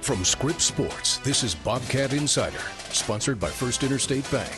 From Scripps Sports, this is Bobcat Insider, sponsored by First Interstate Bank.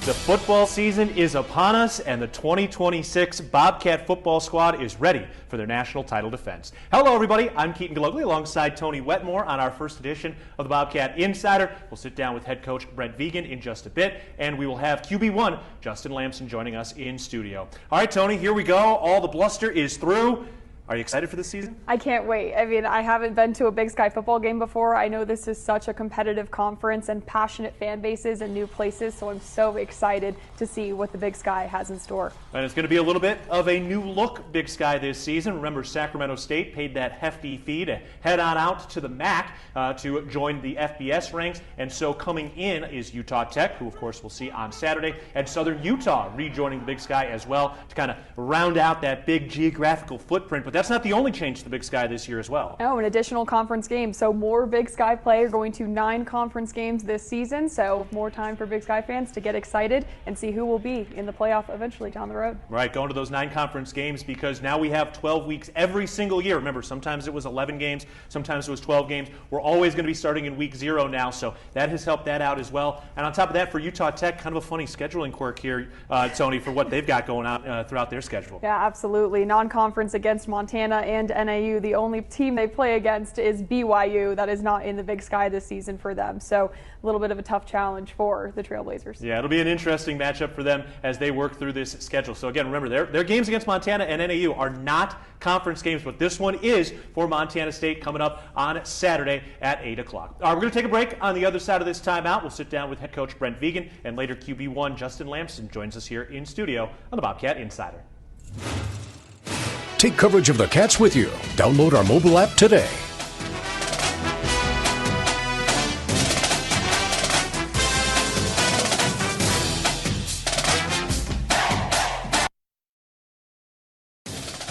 The football season is upon us, and the 2026 Bobcat football squad is ready for their national title defense. Hello, everybody. I'm Keaton Galogly alongside Tony Wetmore on our first edition of the Bobcat Insider. We'll sit down with head coach Brent Vigen in just a bit, and we will have QB1 Justin Lamson joining us in studio. All right, Tony, here we go. All the bluster is through. Are you excited for this season? I can't wait. I mean, I haven't been to a Big Sky football game before. I know this is such a competitive conference and passionate fan bases and new places, so I'm so excited to see what the Big Sky has in store. And it's going to be a little bit of a new look Big Sky this season. Remember, Sacramento State paid that hefty fee to head on out to the MAC to join the FBS ranks, and so coming in is Utah Tech, who of course we'll see on Saturday, and Southern Utah rejoining the Big Sky as well to kind of round out that big geographical footprint. But that's not the only change to the Big Sky this year as well. Oh, an additional conference game. So more Big Sky play. Are going to 9 conference games this season. So more time for Big Sky fans to get excited and see who will be in the playoff eventually down the road. Right, going to those 9 conference games because now we have 12 weeks every single year. Remember, sometimes it was 11 games, sometimes it was 12 games. We're always going to be starting in week 0 now, so that has helped that out as well. And on top of that, for Utah Tech, kind of a funny scheduling quirk here, Tony, for what they've got going on throughout their schedule. Yeah, absolutely. Non-conference against Montana and NAU. The only team they play against is BYU. That is not in the Big Sky this season for them. So a little bit of a tough challenge for the Trailblazers. Yeah, it'll be an interesting matchup for them as they work through this schedule. So again, remember, their games against Montana and NAU are not conference games, but this one is for Montana State coming up on Saturday at 8 o'clock. All right, we're going to take a break. On the other side of this timeout, we'll sit down with head coach Brent Vigen, and later QB1 Justin Lamson joins us here in studio on the Bobcat Insider. Take coverage of the Cats with you. Download our mobile app today.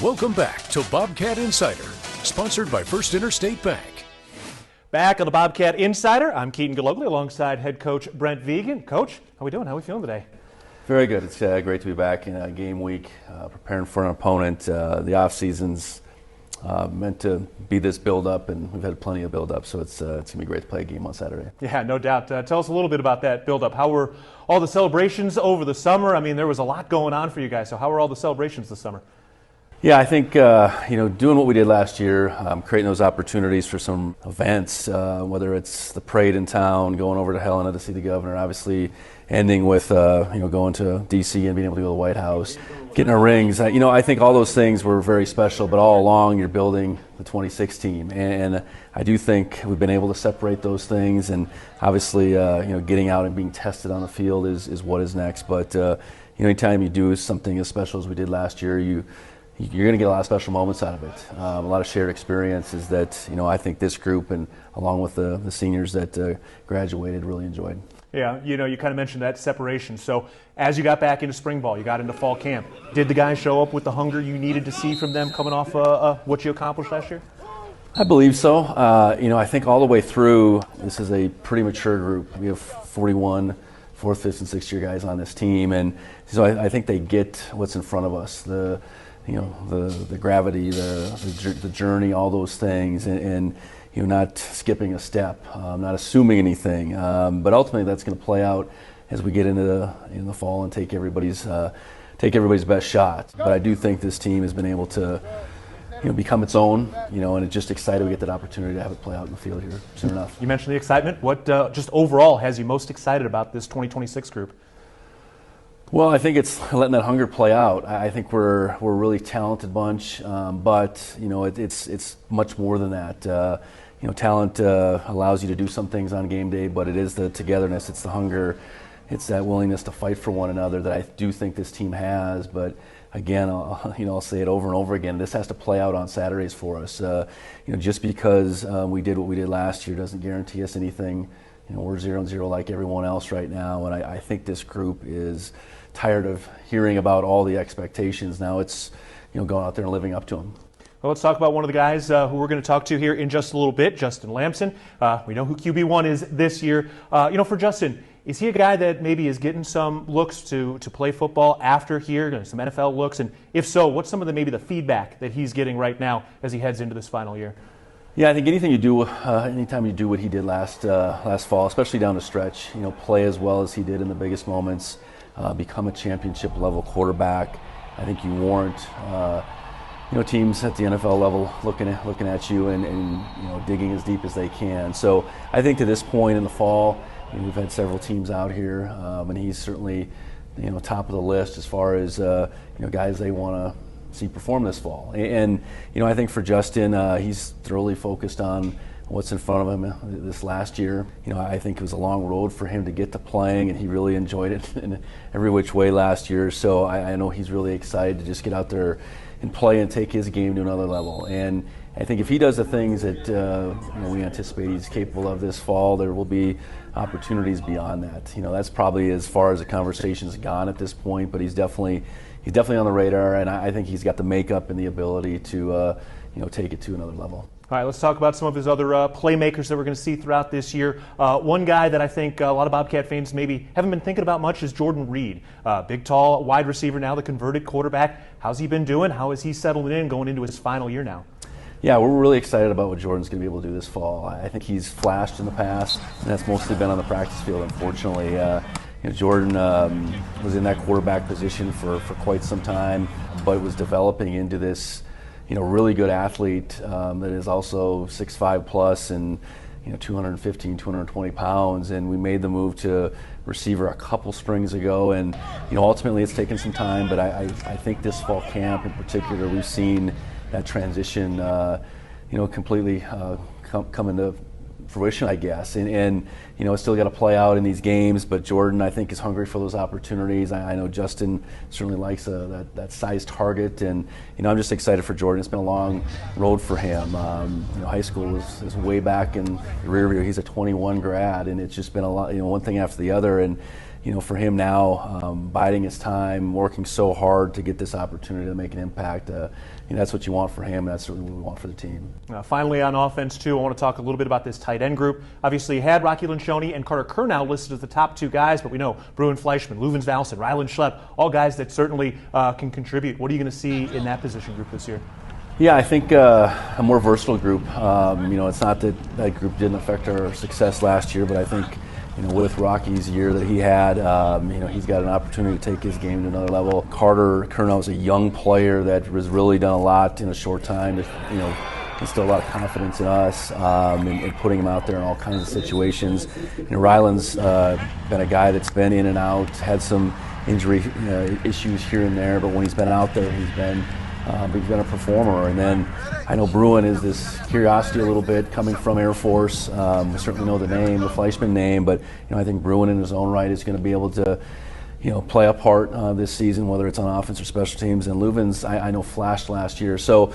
Welcome back to Bobcat Insider, sponsored by First Interstate Bank. Back on the Bobcat Insider, I'm Keaton Galogly alongside head coach Brent Vigen. Coach, how we doing? How we feeling today? Very good. It's great to be back in game week, preparing for an opponent. The off season's meant to be this build-up, and we've had plenty of build-up, so it's going to be great to play a game on Saturday. Yeah, no doubt. Tell us a little bit about that build-up. How were all the celebrations over the summer? I mean, there was a lot going on for you guys, so how were all the celebrations this summer? Yeah, I think doing what we did last year, creating those opportunities for some events, whether it's the parade in town, going over to Helena to see the governor, obviously ending with going to D.C. and being able to go to the White House, getting our rings. I think all those things were very special, but all along you're building the 26 team, and I do think we've been able to separate those things, and obviously getting out and being tested on the field is what is next. But anytime you do something as special as we did last year, you're going to get a lot of special moments out of it. A lot of shared experiences that I think this group, and along with the seniors that graduated, really enjoyed. Yeah, you kind of mentioned that separation. So as you got back into spring ball, you got into fall camp, did the guys show up with the hunger you needed to see from them coming off what you accomplished last year? I believe so. I think all the way through, this is a pretty mature group. We have 41 4th, 5th, and 6th year guys on this team, and so I think they get what's in front of us. The gravity, the journey, all those things, and not skipping a step, not assuming anything. But ultimately, that's going to play out as we get into the fall and take everybody's best shot. But I do think this team has been able to become its own, and it's just excited we get that opportunity to have it play out in the field here soon enough. You mentioned the excitement. What just overall has you most excited about this 2026 group? Well, I think it's letting that hunger play out. I think we're a really talented bunch, but it's much more than that. Talent allows you to do some things on game day, but it is the togetherness, it's the hunger, it's that willingness to fight for one another that I do think this team has. But again, I'll say it over and over again. This has to play out on Saturdays for us. Just because we did what we did last year doesn't guarantee us anything. We're 0-0 like everyone else right now, and I think this group is tired of hearing about all the expectations. Now it's going out there and living up to them. Well, let's talk about one of the guys who we're going to talk to here in just a little bit, Justin Lamson. We know who QB1 is this year. For Justin, is he a guy that maybe is getting some looks to play football after here, some NFL looks? And if so, what's some of maybe the feedback that he's getting right now as he heads into this final year? Yeah, I think anything you do, anytime you do what he did last fall, especially down the stretch, play as well as he did in the biggest moments, become a championship level quarterback. I think you warrant, teams at the NFL level looking at you and digging as deep as they can. So I think to this point in the fall, we've had several teams out here, and he's certainly, top of the list as far as guys they want to see perform this fall. And I think for Justin, he's thoroughly focused on what's in front of him this last year. I think it was a long road for him to get to playing, and he really enjoyed it in every which way last year. So I know he's really excited to just get out there and play and take his game to another level. And I think if he does the things that we anticipate he's capable of this fall, there will be opportunities beyond that. That's probably as far as the conversation's gone at this point, but he's definitely on the radar, and I think he's got the makeup and the ability to take it to another level. All right, let's talk about some of his other playmakers that we're going to see throughout this year. One guy that I think a lot of Bobcat fans maybe haven't been thinking about much is Jordan Reed. Big, tall, wide receiver now, the converted quarterback. How's he been doing? How is he settled in going into his final year now? Yeah, we're really excited about what Jordan's going to be able to do this fall. I think he's flashed in the past, and that's mostly been on the practice field, unfortunately. Jordan was in that quarterback position for quite some time, but was developing into this really good athlete that is also 6'5 plus and 215, 220 pounds. And we made the move to receiver a couple springs ago, and ultimately it's taken some time, but I think this fall camp in particular, we've seen that transition completely come into fruition, I guess, and it's still got to play out in these games, but Jordan, I think, is hungry for those opportunities. I know Justin certainly likes that size target, and I'm just excited for Jordan. It's been a long road for him. High school is way back in the rear view. He's a 21 grad, and it's just been a lot, one thing after the other, and for him now, biding his time, working so hard to get this opportunity to make an impact, that's what you want for him, and that's what we want for the team. Finally, on offense, too, I want to talk a little bit about this tight end group. Obviously, you had Rocky Lencioni and Carter Kurnow listed as the top two guys, but we know Bruin Fleischman, Leuven Valsen, Rylan Schlepp, all guys that certainly can contribute. What are you going to see in that position group this year? Yeah, I think a more versatile group. It's not that group didn't affect our success last year, but I think with Rocky's year that he had, he's got an opportunity to take his game to another level. Carter Kurnow is a young player that has really done a lot in a short time to, instill a lot of confidence in us and putting him out there in all kinds of situations. Rylan's been a guy that's been in and out, had some injury issues here and there, but when he's been out there, he's been a performer. And then I know Bruin is this curiosity a little bit coming from Air Force. We certainly know the Fleischman name, but I think Bruin in his own right is going to be able to play a part this season, whether it's on offense or special teams. And Leuven's, I know, flashed last year. So,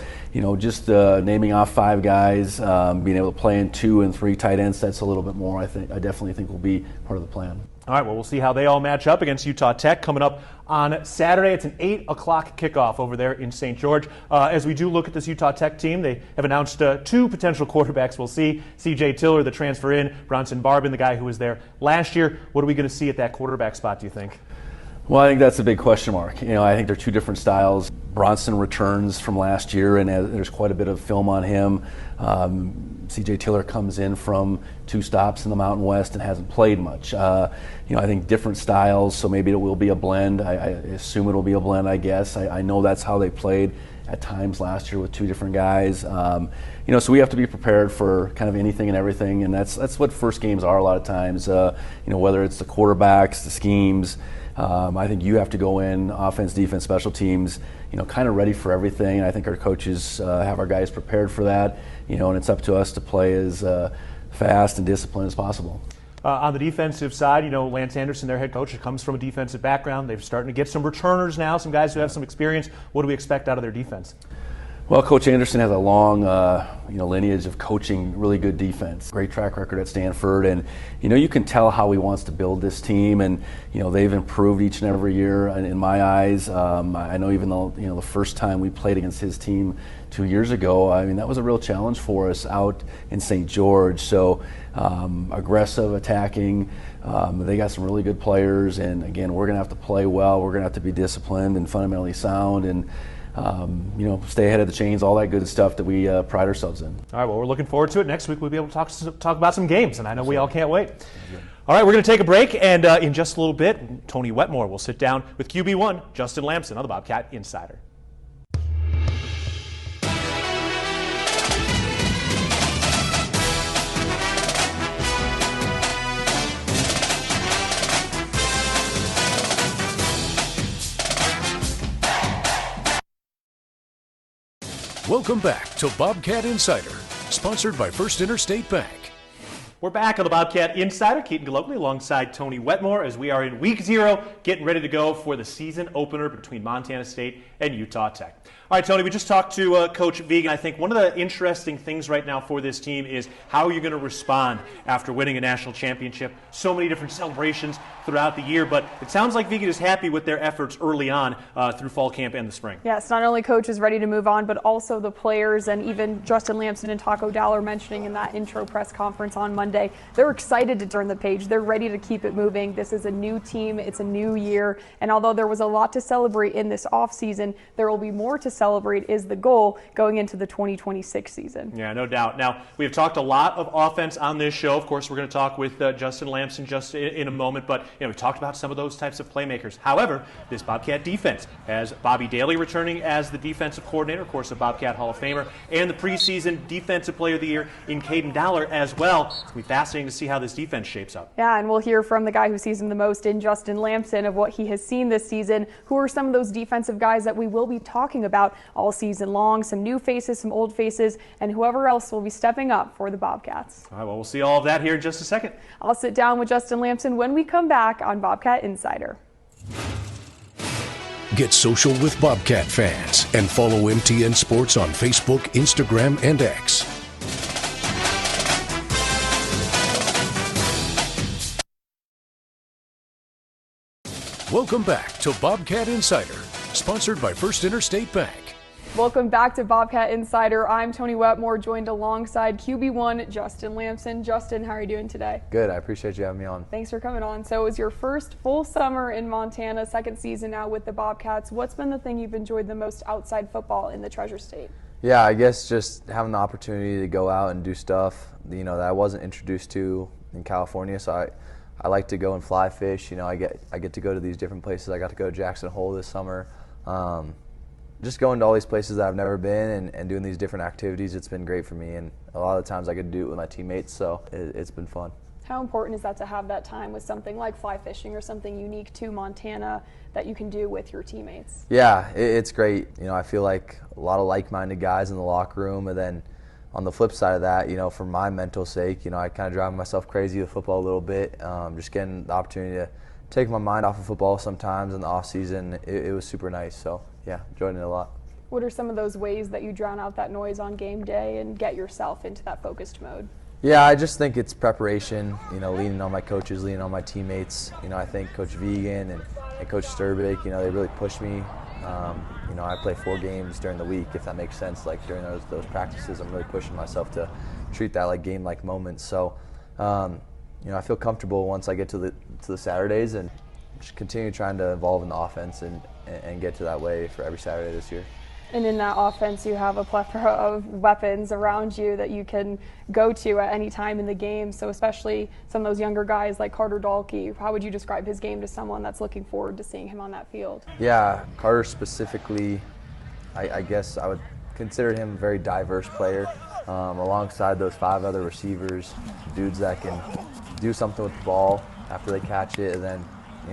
just naming off five guys, being able to play in 2 and 3 tight end sets a little bit more, I definitely think will be part of the plan. All right, well, we'll see how they all match up against Utah Tech coming up on Saturday. It's an 8 o'clock kickoff over there in St. George. As we do look at this Utah Tech team, they have announced 2 potential quarterbacks. We'll see C.J. Tiller, the transfer in, Bronson Barbin, the guy who was there last year. What are we going to see at that quarterback spot, do you think? Well, I think that's a big question mark. I think they're 2 different styles. Bronson returns from last year, and there's quite a bit of film on him. C.J. Tiller comes in from 2 stops in the Mountain West and hasn't played much. I think different styles, so maybe it will be a blend. I assume it'll be a blend, I guess. I know that's how they played at times last year with 2 different guys. So we have to be prepared for kind of anything and everything, and that's what first games are a lot of times. Whether it's the quarterbacks, the schemes. I think you have to go in, offense, defense, special teams, kind of ready for everything. And I think our coaches have our guys prepared for that, and it's up to us to play as fast and disciplined as possible. On the defensive side, Lance Anderson, their head coach, comes from a defensive background. They're starting to get some returners now, some guys who have some experience. What do we expect out of their defense? Well, Coach Anderson has a long, lineage of coaching really good defense. Great track record at Stanford, and you can tell how he wants to build this team, and they've improved each and every year. And in my eyes, I know even though the first time we played against his team 2 years ago, that was a real challenge for us out in St. George. So aggressive, attacking. They got some really good players, and again, we're going to have to play well. We're going to have to be disciplined and fundamentally sound, and stay ahead of the chains, all that good stuff that we pride ourselves in. All right, well, we're looking forward to it. Next week we'll be able to talk about some games, and I know we all can't wait. All right, we're going to take a break, and in just a little bit, Tony Wetmore will sit down with QB1 Justin Lamson on the Bobcat Insider. Welcome back to Bobcat Insider, sponsored by First Interstate Bank. We're back on the Bobcat Insider, Keaton Galogly alongside Tony Wetmore as we are in week 0, getting ready to go for the season opener between Montana State and Utah Tech. All right, Tony, we just talked to Coach Vegan. I think one of the interesting things right now for this team is how are you going to respond after winning a national championship? So many different celebrations throughout the year, but it sounds like Vegan is happy with their efforts early on through fall camp and the spring. Yes, not only coach is ready to move on, but also the players, and even Justin Lamson and Taco Dowler mentioning in that intro press conference on Monday, they're excited to turn the page. They're ready to keep it moving. This is a new team. It's a new year. And although there was a lot to celebrate in this offseason, there will be more to celebrate is the goal going into the 2026 season. Yeah, no doubt. Now, we have talked a lot of offense on this show. Of course, we're going to talk with Justin Lamson just in a moment, but we talked about some of those types of playmakers. However, this Bobcat defense has Bobby Daly returning as the defensive coordinator, of course, a Bobcat Hall of Famer, and the preseason Defensive Player of the Year in Caden Dowler as well. It's going to be fascinating to see how this defense shapes up. Yeah, and we'll hear from the guy who sees him the most in Justin Lamson of what he has seen this season. Who are some of those defensive guys that we will be talking about all season long? Some new faces, some old faces, and whoever else will be stepping up for the Bobcats. All right, well, we'll see all of that here in just a second. I'll sit down with Justin Lamson when we come back on Bobcat Insider. Get social with Bobcat fans and follow MTN Sports on Facebook, Instagram, and X. Welcome back to Bobcat Insider, sponsored by First Interstate Bank. Welcome back to Bobcat Insider. I'm Tony Wetmore, joined alongside QB1 Justin Lamson. Justin, how are you doing today? Good. I appreciate you having me on. Thanks for coming on. So it was your first full summer in Montana, second season now with the Bobcats. What's been the thing you've enjoyed the most outside football in the Treasure State? Yeah, I guess just having the opportunity to go out and do stuff, that I wasn't introduced to in California. So I like to go and fly fish. I get to go to these different places. I got to go to Jackson Hole this summer. Just going to all these places that I've never been and doing these different activities, it's been great for me. And a lot of the times I get to do it with my teammates, so it's been fun. How important is that to have that time with something like fly fishing or something unique to Montana that you can do with your teammates? Yeah, it's great. I feel like a lot of like-minded guys in the locker room, and then on the flip side of that, for my mental sake, I kind of drive myself crazy with football a little bit. Just getting the opportunity to take my mind off of football sometimes in the off season, it was super nice. So yeah, enjoyed it a lot. What are some of those ways that you drown out that noise on game day and get yourself into that focused mode? Yeah, I just think it's preparation, leaning on my coaches, leaning on my teammates. I think Coach Vegan and Coach Sturbick, they really pushed me. I play 4 games during the week, if that makes sense. Like during those practices, I'm really pushing myself to treat that like game-like moments. So, I feel comfortable once I get to the Saturdays, and just continue trying to evolve in the offense and get to that way for every Saturday this year. And in that offense, you have a plethora of weapons around you that you can go to at any time in the game. So especially some of those younger guys like Carter Dahlke, how would you describe his game to someone that's looking forward to seeing him on that field? Yeah, Carter specifically, I guess I would consider him a very diverse player, alongside those 5 other receivers, dudes that can do something with the ball after they catch it, and then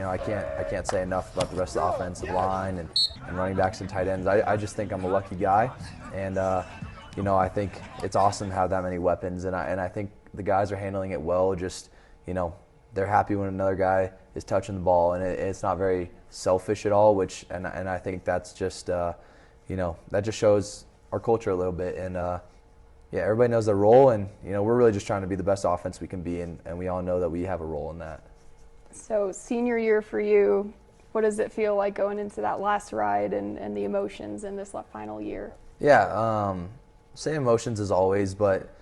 I can't say enough about the rest of the offensive line and running backs and tight ends. I just think I'm a lucky guy, and I think it's awesome to have that many weapons, and I think the guys are handling it well. Just they're happy when another guy is touching the ball, and it's not very selfish at all. And I think that's just that just shows our culture a little bit, and everybody knows their role, and we're really just trying to be the best offense we can be, and we all know that we have a role in that. So senior year for you, what does it feel like going into that last ride and the emotions in this final year? Yeah, same emotions as always, but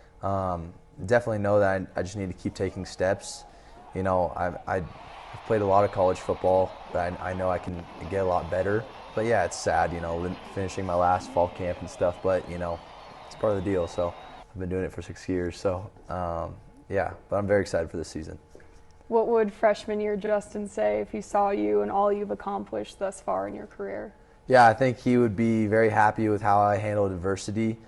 definitely know that I just need to keep taking steps. I've played a lot of college football, but I know I can get a lot better. But yeah, it's sad, finishing my last fall camp and stuff, but, it's part of the deal. So I've been doing it for 6 years. So, yeah, but I'm very excited for this season. What would freshman year Justin say if he saw you and all you've accomplished thus far in your career? Yeah, I think he would be very happy with how I handled adversity,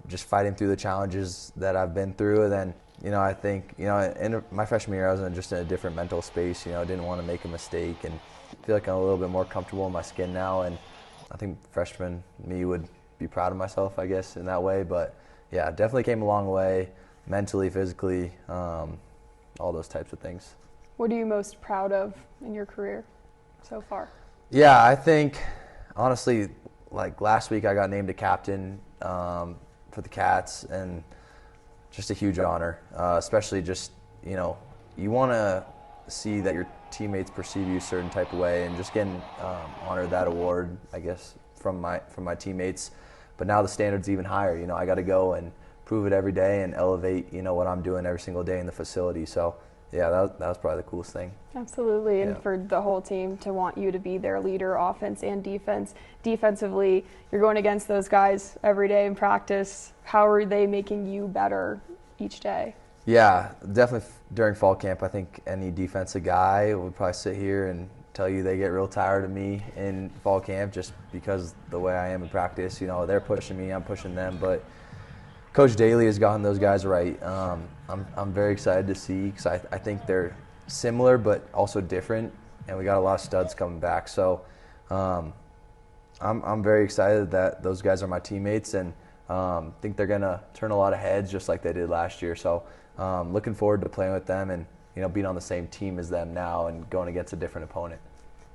just fighting through the challenges that I've been through. And then, I think, in my freshman year, I was just in a different mental space. I didn't want to make a mistake, and I feel like I'm a little bit more comfortable in my skin now. And I think freshman me would be proud of myself, I guess, in that way. But yeah, definitely came a long way, mentally, physically, all those types of things. What are you most proud of in your career so far? Yeah, I think, honestly, like last week I got named a captain for the Cats, and just a huge honor, especially just, you want to see that your teammates perceive you a certain type of way, and just getting honored that award, I guess, from my teammates. But now the standard's even higher. I got to go and prove it every day and elevate, what I'm doing every single day in the facility. So yeah, that was probably the coolest thing. Absolutely, and Yeah. for the whole team to want you to be their leader, offense and defense. Defensively, you're going against those guys every day in practice. How are they making you better each day? Yeah, definitely during fall camp, I think any defensive guy would probably sit here and tell you they get real tired of me in fall camp just because the way I am in practice. They're pushing me, I'm pushing them, but Coach Daly has gotten those guys right. I'm very excited to see, because I think they're similar but also different, and we got a lot of studs coming back. So I'm very excited that those guys are my teammates, and think they're gonna turn a lot of heads just like they did last year. So looking forward to playing with them and being on the same team as them now and going against a different opponent.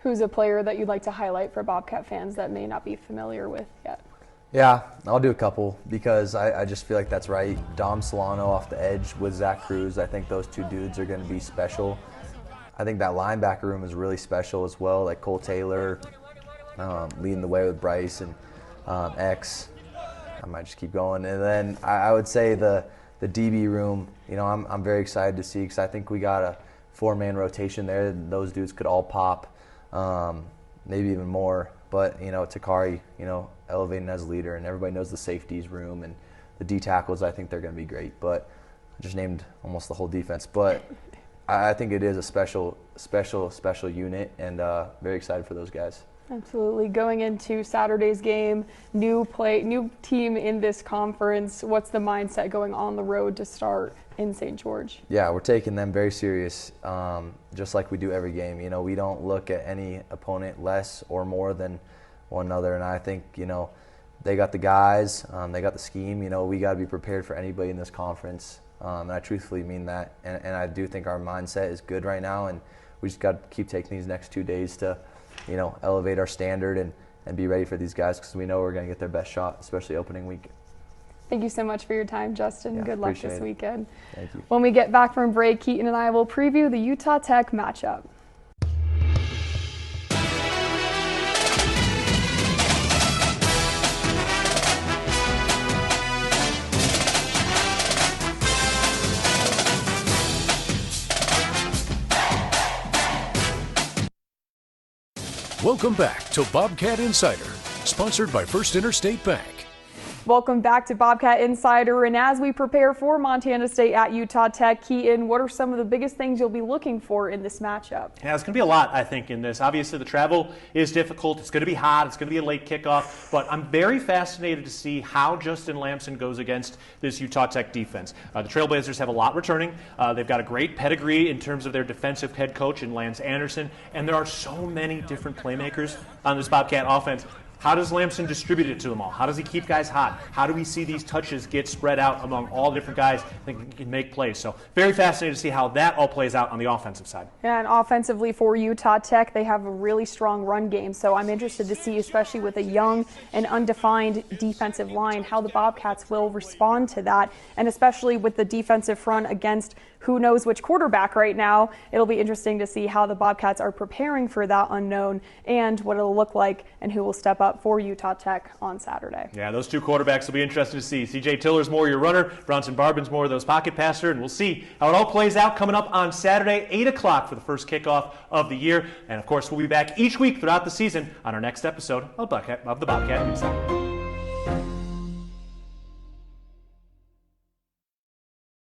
Who's a player that you'd like to highlight for Bobcat fans that may not be familiar with yet? Yeah, I'll do a couple because I just feel like that's right. Dom Solano off the edge with Zach Cruz. I think those two dudes are going to be special. I think that linebacker room is really special as well, like Cole Taylor leading the way with Bryce and X. I might just keep going. And then I would say the DB room, I'm very excited to see, because I think we got a 4-man rotation there. Those dudes could all pop, maybe even more. But, Takari, elevating as leader, and everybody knows the safeties room and the D tackles. I think they're going to be great. But I just named almost the whole defense. But I think it is a special unit, and very excited for those guys. Absolutely. Going into Saturday's game, new team in this conference. What's the mindset going on the road to start in St. George? Yeah, we're taking them very serious, just like we do every game. We don't look at any opponent less or more than one another, and I think, they got the guys, they got the scheme. We got to be prepared for anybody in this conference, and I truthfully mean that. And I do think our mindset is good right now, and we just got to keep taking these next 2 days to elevate our standard and be ready for these guys, because we know we're going to get their best shot, especially opening week. Thank you so much for your time, Justin. Yeah, Good luck appreciate this it. weekend. Thank you. When we get back from break, Keaton and I will preview the Utah Tech matchup. Welcome back to Bobcat Insider, sponsored by First Interstate Bank. Welcome back to Bobcat Insider, and as we prepare for Montana State at Utah Tech, Keaton, what are some of the biggest things you'll be looking for in this matchup? Yeah, it's going to be a lot, I think, in this. Obviously, the travel is difficult. It's going to be hot. It's going to be a late kickoff. But I'm very fascinated to see how Justin Lamson goes against this Utah Tech defense. The Trailblazers have a lot returning. They've got a great pedigree in terms of their defensive head coach in Lance Anderson. And there are so many different playmakers on this Bobcat offense. How does Lamson distribute it to them all? How does he keep guys hot? How do we see these touches get spread out among all different guys that can make plays? So very fascinated to see how that all plays out on the offensive side. Yeah, and offensively for Utah Tech, they have a really strong run game. So I'm interested to see, especially with a young and undefined defensive line, how the Bobcats will respond to that. And especially with the defensive front against who knows which quarterback right now, it'll be interesting to see how the Bobcats are preparing for that unknown and what it'll look like and who will step up up for Utah Tech on Saturday. Yeah, those two quarterbacks will be interesting to see. CJ Tiller's more your runner, Bronson Barbin's more of those pocket passer, and we'll see how it all plays out coming up on Saturday, 8 o'clock for the first kickoff of the year. And of course, we'll be back each week throughout the season on our next episode of the Bobcat Insider.